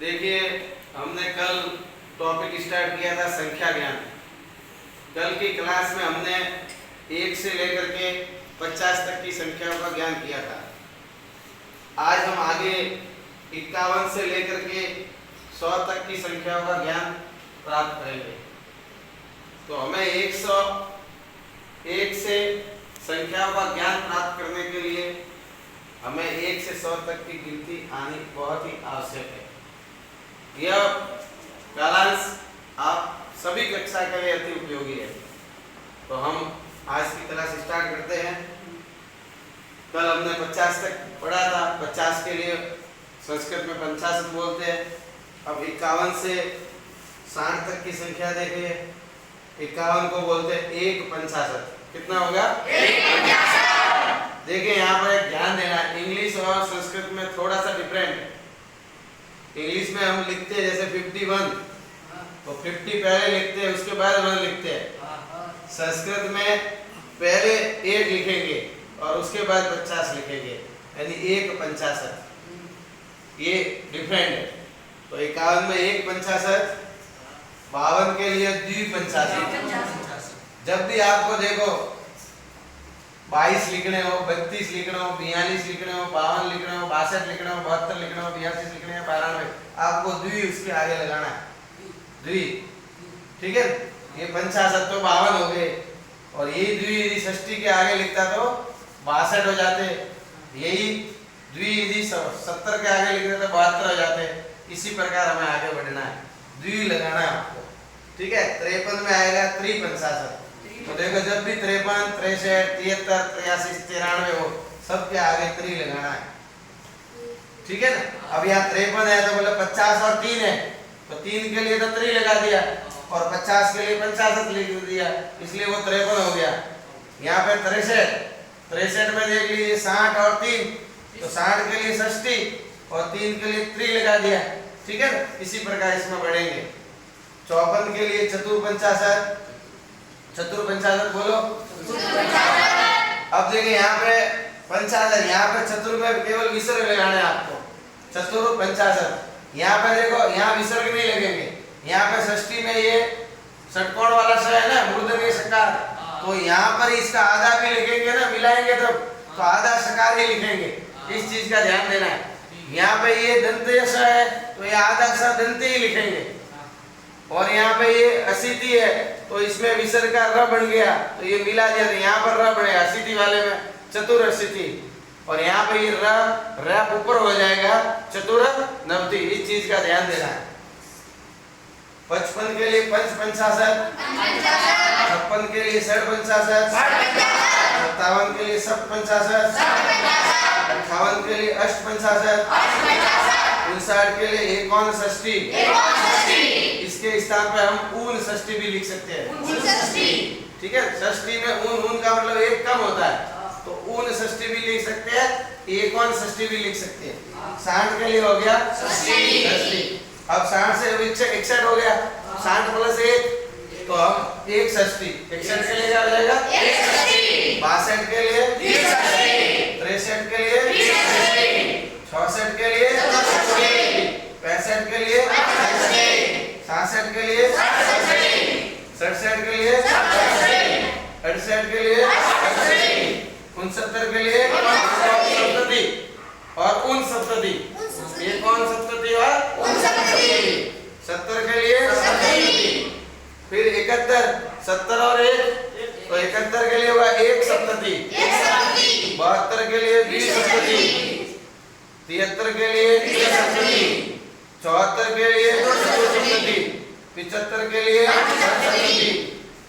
देखिए, हमने कल टॉपिक स्टार्ट किया था संख्या ज्ञान। कल की क्लास में हमने 1 से लेकर के 50 तक की संख्याओं का ज्ञान किया था। आज हम आगे 51 से लेकर के 100 तक की संख्याओं का ज्ञान प्राप्त करेंगे। तो हमें 101 से संख्याओं का ज्ञान प्राप्त करने के लिए हमें 1 से 100 तक की गिनती आनी बहुत ही आवश्यक है। यह कालांश आप सभी कक्षा के लिए अति उपयोगी है। तो हम आज की क्लास स्टार्ट करते हैं। कल हमने 50 तक पढ़ा था। 50 के लिए संस्कृत में 50 बोलते हैं। अब 51 से 60 तक की संख्या देखिए। 51 को बोलते हैं 1/50। कितना होगा? 1/50। देखिए, यहाँ पर एक ध्यान देना है, इंग्लिश और संस्कृत में थोड़ा सा डिफरेंट है। इंग्लिश में हम लिखते हैं जैसे 51, तो 50 पहले लिखते हैं, उसके बाद 1 लिखते हैं। संस्कृत में पहले 1 लिखेंगे और उसके बाद 50 लिखेंगे, यानी 1/50। ये डिफरेंट है। तो 51 में 1/50, 52 के लिए 2/50। जब भी आपको देखो 22 लिखने हो, 32 लिखने हो, 42 लिखने हो, 52 लिखने हो, 62 लिखने हो, 72 लिखने हो, 82 लिखने हो, 92, आपको द्वि उसके आगे लगाना है। द्वि, ठीक है। ये 50 तो 52 हो गए, और यही द्वि यदि षष्ठी के आगे लिखता तो 62 हो जाते। यही द्वि यदि 70 के आगे लिखते तो 72 हो जाते। इसी प्रकार हमें आगे बढ़ना है, द्वि लगाना है आपको, ठीक है। 53 में आएगा 3/50। तो देखो, जब भी 53, 63, 73, 83, 93 हो, सबके आगे 3 लगाना है, ठीक है ना। अब यहाँ 53 है तो बोले 50 और 3 है, तो 3 के लिए तो 3 लगा दिया, और 50 के लिए 50 लिख दिया, इसलिए वो 53 हो गया। यहाँ पे 63 में देख लीजिए 60 और 3, तो 60 के लिए षष्ठी और 3 के लिए 3 लगा दिया, ठीक है। इसी प्रकार इसमें बढ़ेंगे। 54 के लिए चतुर्पंचाशत बोलो। अब देखिए, यहाँ पे 50, यहाँ पे चतुर में केवल विसर्ग लगाना है आपको। चतुर्पंचाशत, यहाँ पे देखो, यहाँ विसर्ग नहीं लगेंगे। यहाँ पे षष्ठी में ये षटकोण वाला स है ना, मूर्धन्य षकार, तो यहाँ पर इसका आधा भी लिखेंगे ना, मिलाएंगे तब तो आधा षकार ही लिखेंगे। इस चीज का ध्यान देना है। यहाँ पे ये दंत्य स है, तो ये आधा स दंत्य ही लिखेंगे। और यहाँ पे ये असिति है, तो इसमें विसर्ग का र बन गया, तो ये मिला दिया, तो यहाँ पर र बनेगा। असिति वाले में चतुर असिति, और यहाँ पे ये र ऊपर हो जाएगा, चतुर नवति। इस चीज का ध्यान देना है। 55 के लिए 5/50, 56 के लिए 6/50, 57 के लिए 7/50, 58 के लिए 8/50, 59 के लिए 1/षष्ठी। इसके स्थान पर हम ऊन षष्ठी भी लिख सकते हैं, ठीक है। षष्ठी में ऊन का मतलब 1 कम होता है, तो ऊन षष्ठी भी लिख सकते हैं, 1/षष्ठी भी लिख सकते हैं। 60 के लिए हो गया षष्ठी। अब 60 से 61 हो गया, 60 + 1, तो हम 1 षष्ठी। 61 के लिए क्या हो जाएगा? 1 षष्ठी। 62 के लिए 2 षष्ठी। 63 के लिए 2 षष्ठी। 64 के लिए 2 षष्ठी। 65 के लिए 2 षष्ठी। 67 के लिए 2 षष्ठी। 67 के लिए 2 षष्ठी। 68 के लिए 2 षष्ठी। 69 के लिए 2 सप्तती और 69। ये कौन सप्तती और 69? 70 के लिए 70। फिर 71, 70 और 1, तो 71 के लिए होगा 1 सप्तती। 72 के लिए 2 सप्तती। 73 के लिए 2 सप्तती। 74 के लिए 2 सप्तती। 75 के लिए 8 सप्तती।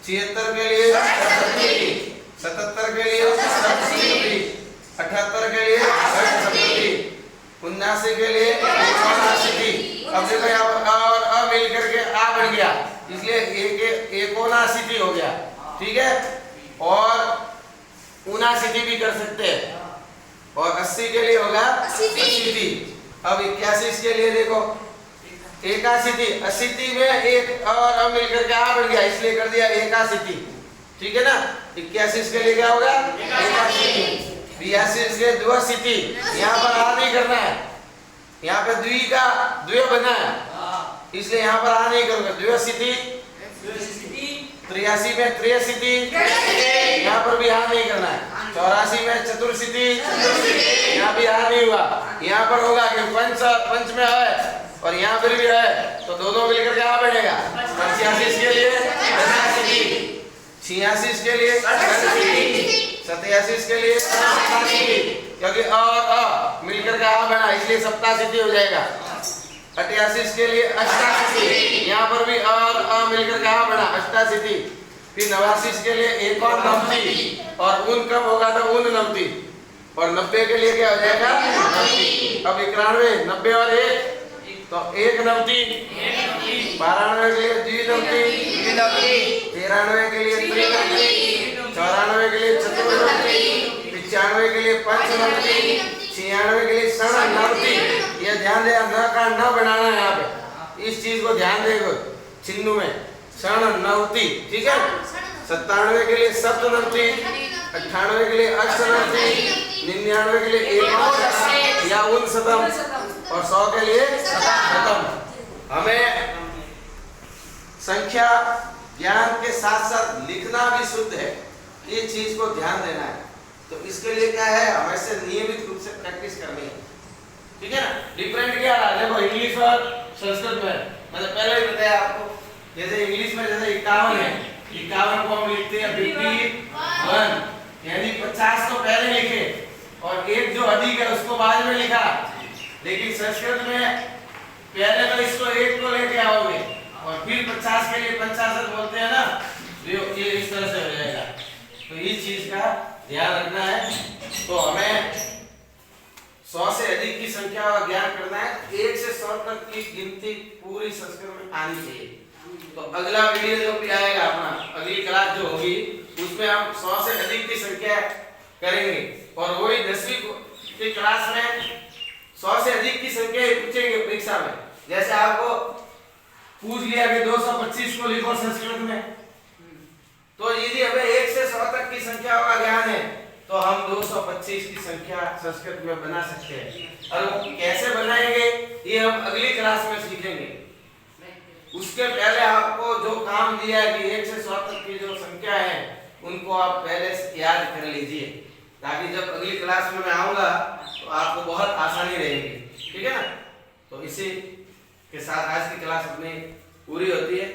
76 के लिए 8 सप्तती। 77 के लिए 8 सप्तती। 78 के लिए 8 सप्तती। 79 के लिए 79। अब देखो, यहाँ पर और मिल करके आ बन गया, इसलिए 79 हो गया, ठीक है। और 79 भी कर सकते हैं, और 80 के लिए होगा 80। अब 81 के लिए देखो 81, 80 में 1 और मिल करके आ बन गया, इसलिए कर दिया 81, ठीक है ना। 81 के लिए क्या होगा? 81। 82 के 82, यहाँ पर आ नहीं करना है, यहाँ पे द्वि का द्वय बना है, इसलिए यहाँ पर आ नहीं करूंगा। द्व्यशीति 83 में त्रियशीति, यहाँ पर भी आ नहीं करना है। 84 में चतुर्शीति, यहाँ भी आ नहीं हुआ। यहाँ पर होगा कि पंच में है और यहाँ पर भी है, तो दोनों मिलकर के आ बनेगा। 85 के लिए 86 के लिए 87 के लिए, क्योंकि और मिलकर के आ बना, इसलिए सप्ताशीति हो जाएगा। 88 के लिए अष्टाशीति, यहाँ पर भी और मिलकर के आ बना अष्टाशीति। फिर 89 के लिए एक और नवती, और ऊन कब होगा तो ऊन नवती, और 90 के लिए क्या हो जाएगा नवती। अब 91 90 और 1 तो एक नवती, 92 के लिए द्विनवती, 93 के लिए त्रिनवती, 94 के लिए चतुर्नवती, 95 के लिए पंचनवती, 96 के लिए षणनवती। ये ध्यान दे, न का न बनाना है यहाँ पे, इस चीज को ध्यान देगा चिन्ह में, षणनवती, ठीक है। 97 के लिए सप्तनवती, 98 के लिए अष्टनवती, 99 के लिए एक या उनशतम, और 100 के लिए शतम। हमें संख्या ज्ञान के साथ साथ लिखना भी शुद्ध है, ये चीज को ध्यान देना है। तो इसके लिए क्या है, हमें से नियमित रूप से प्रैक्टिस करनी है, ठीक है ना। डिफरेंट क्या रहा, देखो इंग्लिश और संस्कृत में मैंने पहले ही बताया आपको। जैसे इंग्लिश में जैसे 51 है, 51 को हम लिखते हैं 51, यानी 50 तो पहले लिखे और एक जो अधिक है उसको बाद में लिखा। लेकिन संस्कृत में पहले तो इसको एक को लेके आओगे और फिर 50 के लिए 50 बोलते हैं ना, ये इस तरह से हो जाएगा। तो इस चीज का ध्यान रखना है। तो हमें 100 से अधिक की संख्या का ज्ञान करना है, 1 से 100 तक की गिनती पूरी संस्कृत में आनी चाहिए। तो अगला वीडियो जो भी आएगा अपना, अगली क्लास जो होगी उसमें हम 100 से अधिक की संख्या करेंगे, और वही 10वीं की क्लास में 100 से अधिक की संख्या पूछेंगे परीक्षा में। जैसे आपको पूछ लिया कि 225 को लिखो संस्कृत में, तो यदि हमें 1 से 100 तक की संख्या का ज्ञान है तो हम 225 की संख्या संस्कृत में बना सकते हैं। और वो कैसे बनाएंगे ये हम अगली क्लास में सीखेंगे। उसके पहले आपको जो काम दिया है कि 1 से 100 तक की जो संख्या है उनको आप पहले से याद कर लीजिए, ताकि जब अगली क्लास में मैं आऊंगा तो आपको बहुत आसानी रहेगी, ठीक है ना। तो इसी के साथ आज की क्लास अपनी पूरी होती है।